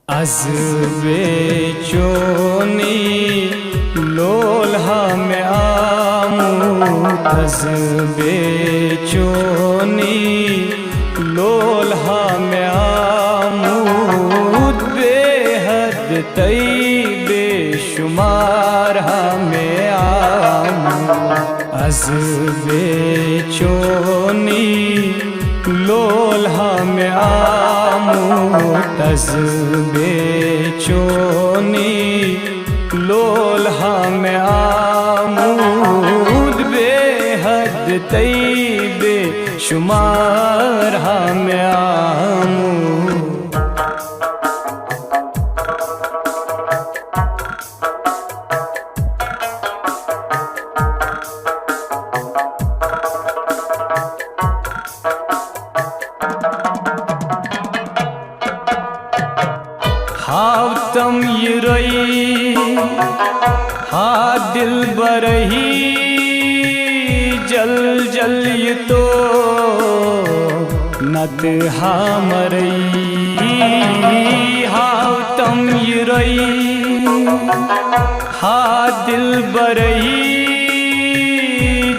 از बेचोनी लोल्हा में आमूद از बेचोनी लोल्हा में आमूद बेहद तई बेशुमार हमें आमूद از बेचोनी लोल्हा में आमूद از बेचोनी लोल्हा में आमूद बेहद तई बेशुमार हमें आमूद हाव तम यरई हा दिल बरही जल जल ये तो नत हा मरई हाव तम यरई हा दिल बरही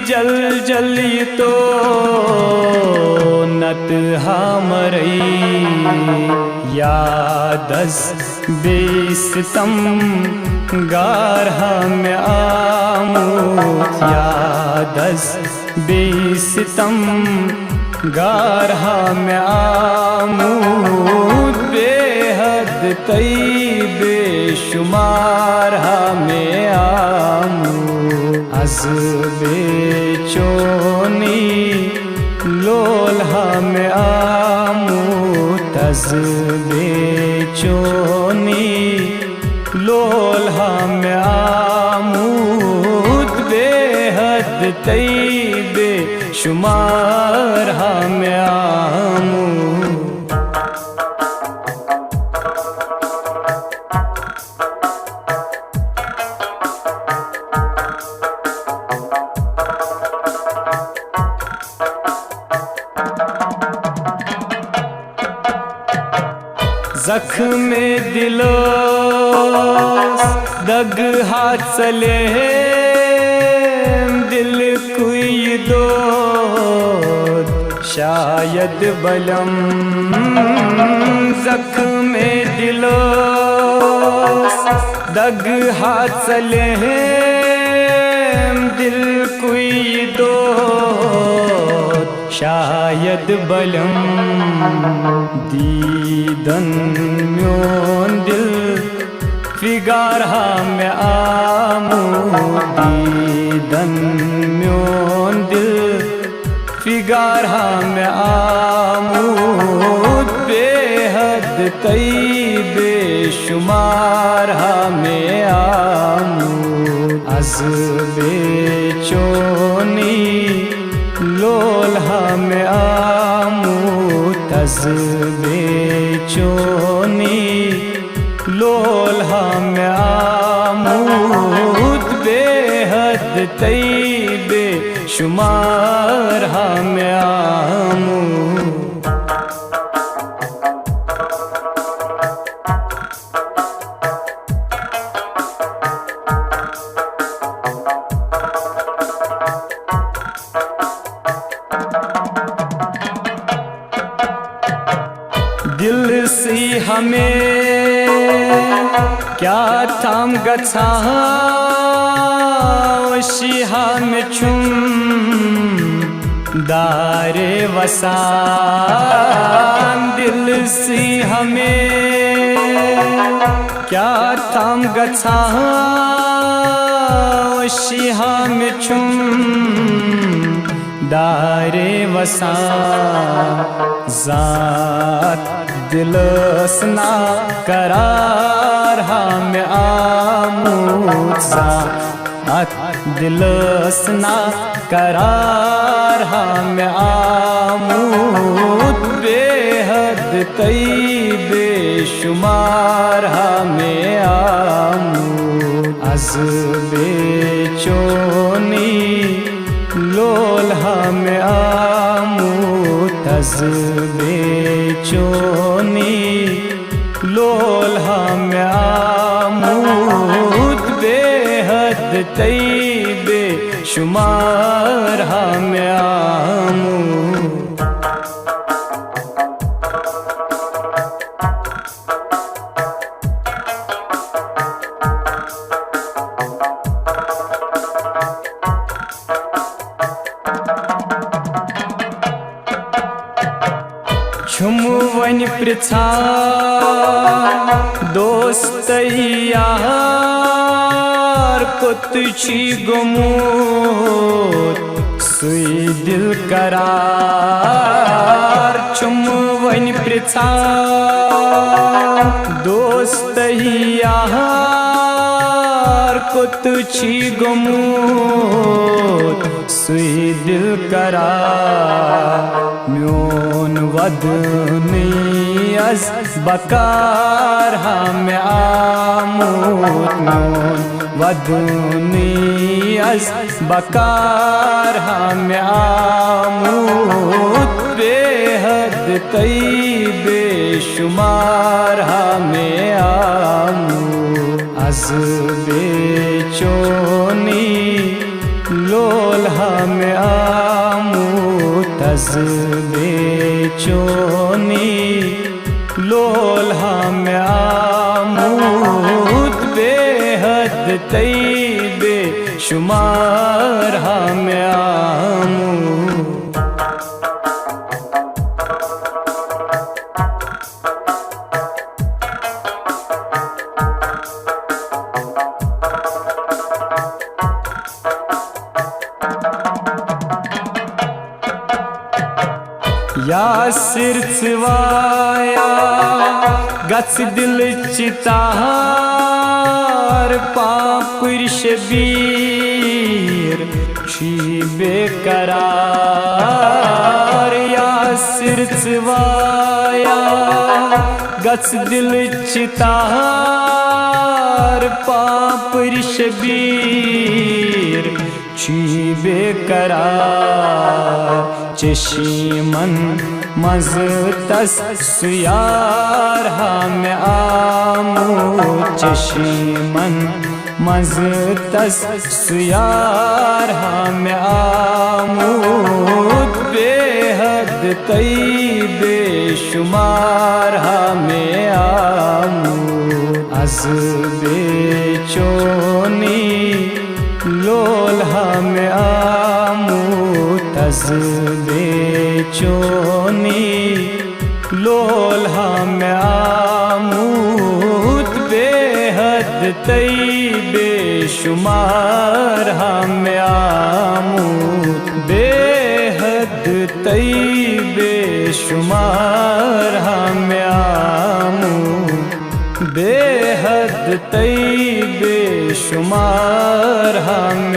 जल जल ये तो नत हा मरई यादस बेसितम गार हमें आमूद यादस बेसितम गार हमें आमूद बेहद तई बेशुमार हमें आमूद az बेचोनी लोल्हा में आमूद az बेचोनी लोल्हा में आमूद बेहद तई बेशुमार हमें आमूद जख्म दिलो दग हाथ चले दिल कोई दो शायद बलम जख्म दिलो दग हाथ चले दिल कोई दो शायद बलम दीदन म्योन दिल फिगार हमें आमूद दीदन म्योन दिल फिगार हमें आमूद बेहद तई बेशुमार हमें आमूद az बेचोनी लोल्हा में आमूद az बेचोनी लोल्हा में आमूद बेहद तई बेशुमार हमें आमूद दिल सी हमें क्या थाम गछा शिहा में चुम दारे वसान दिल सी हमें क्या थाम गछा शिहा में चुम दारे वसान जात दिलसना करार हमें आमूद जात दिलसना करार हमें आमूद बेहद तई बेशुमार हमें आमूद az बेचोनी लोल्हा में आमूद az बेचोनी लो लोल हम आमूद बेहद तई बेशुमार हम आमूद। छुमु वन पृछा दोस्त यार कुत छी गुमूत सुई दिल करार। छुमु वन पृछा दोस्त यार कुत छी गुमूत सुई दिल करार। म्योन वदनी अज बकार हम आमूद म्योन वदनी अज बकार हम आमूद बेहद तई बेशुमार हम आमूद। अज बेचोनी लोल हम आमूद तज बेचोनी लोल हम आमूद बेहद तई बेशुमार हम आमूद। या सिर सिवाया गच दिल चितार पापुर शबीर छी बेकरार। या सिर सिवाया गच दिल चितार पापुर शबीर छी बेकरार। चशीमन मज तस सुयार हम आमूद चशीमन मज तस सुयार हम आमूद बेहद तई बेशुमार हम आमूद। अज बेचोनी लोल हम आमूद तज बेचोनी लोल हम आमूद बेहद तई बेशुमार हम आमूद बेहद तई बेशुमार हम आमूद बेहद तई बेशुमार हम